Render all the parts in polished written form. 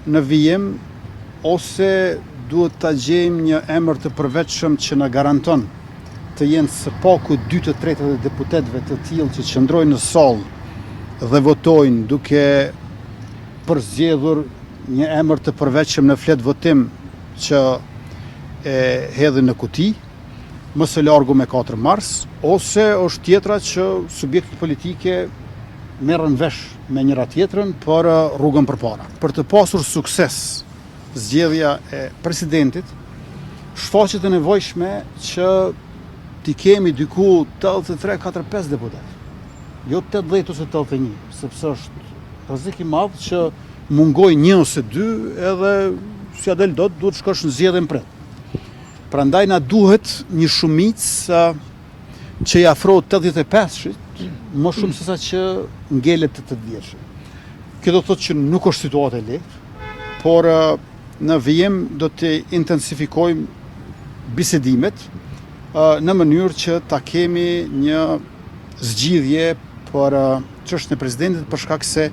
në vijim ose duhet ta gjejmë një emër të përveçshëm që na garanton të jenë së paku 2/3 e deputetëve të tillë që qëndrojnë në sallë dhe votojnë duke përzgjedhur një emër të përveçshëm në flet votim që e hedhin në kuti, më së largu me 4 mars, ose është tjetra që subjektet politike merren vesh me njëra tjetrën për rrugën përpara. Për të pasur sukses zgjedhja e presidentit, shfaqet e nevojshme që t'i kemi diku 83-45 deputet, jo 80 ose 81, sepse është rrezik i madh që mungoj 1 ose 2 edhe si del dot duhet shkosh në zgjedhjen pret. Prandaj na duhet një shumicë që i afrohet 85-shit, më shumë se sa që ngelet të 80-shit. Kjo do thotë që nuk është situatë e lehtë, por në vijim do të intensifikojmë bisedimet në mënyrë që ta kemi një zgjidhje për çështjen e presidentit, për shkak se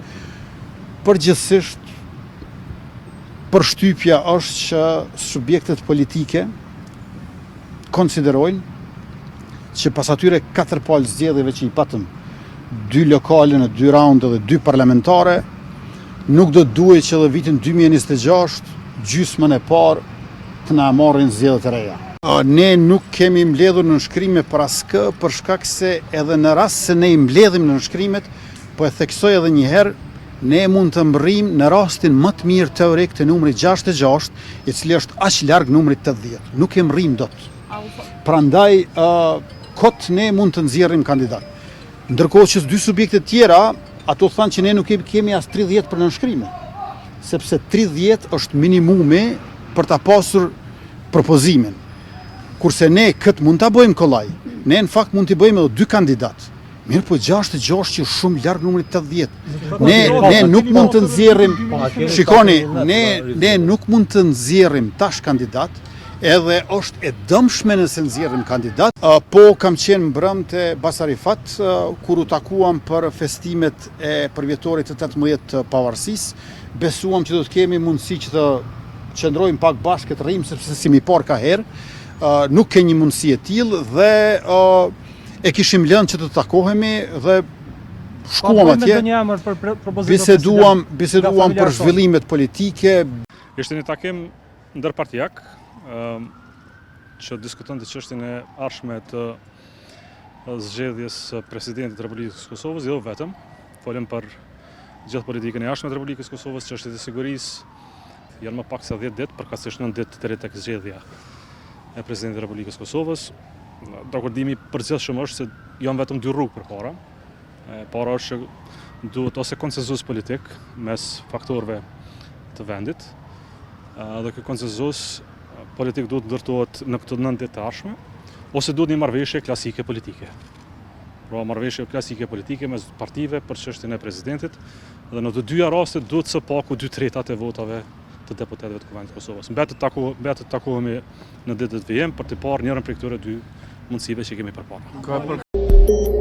përgjithsisht përshtypja është që subjektet politike konsiderojnë që pas atyre 4 palë zgjedhjeve që i patëm, 2 lokale në 2 raunde dhe 2 parlamentare, nuk do duhet që dhe vitin 2026 gjysmën e parë të na marrin zgjedhjet e reja. Ne nuk kemi mbledhur në nënshkrime për askë, për shkak se edhe në rast se ne i mbledhim në nënshkrimet, po e theksoj edhe një herë, ne mund të mbërrim në rastin më të mirë teorik të numrit 66, i cili është aq larg numrit 80. Nuk e mbërrim dot. Prandaj kot ne mund të nxjerrim kandidat. Ndërkohë që 2 subjekte tjera, ato thanë që ne nuk kemi as 30 për nënshkrime, sepse 30 është minimumi për ta pasur propozimin. Kurse ne këtë mund ta bëjmë kollaj. Ne në fakt mund t'i bëjmë edhe 2 kandidat. Mirë, po 66 që është shumë larg numrit 80. Ne nuk mund të nxjerrim, shikoni, ne nuk mund të nxjerrim tash kandidat, edhe është e dëmshme nëse nxjerrim kandidat. Po kam qenë mbrëmje te Basarifat kur u takuam për festimet e përvjetorit të 18 të pavarësisë. Besuam që do të kemi mundësi që të qëndrojmë pak bashkë të rrim, sepse si mi par ka herë, nuk ke një mundësi e tillë dhe e kishim lënë që të takohemi dhe shkuam atje, biseduam për zhvillimet politike. Ishte një takim ndërpartijak që diskuton të çështjen e ardhshme të zgjedhjes së presidentit të Republikës së Kosovës, jo vetëm. Folëm për gjithë politikën e ardhshme të Republikës së Kosovës, çështjet e sigurisë, janë më pak se 10 ditë, përkatësisht 9 ditë deri tek zgjedhja e presidentit të Republikës së Kosovës. Dakordimi përgjithshëm është se janë vetëm 2 rrugë përpara. Para është që duhet ose konsenzus politik mes faktorëve të vendit, dhe ky konsenzus politik duhet ndërtohet në këto 9 ditë të ardhshme, ose duhet një marrëveshje klasike politike. Pra marrëveshje klasike politike mes partive për çështjen e presidentit, dhe në të dyja rastet duhet së paku 2/3 e votave të deputetëve të Kuvendit të Kosovës. Mbetet të takohemi në ditët e vijim për të parë njërin prej këtyre 2 mundësive që kemi përpara.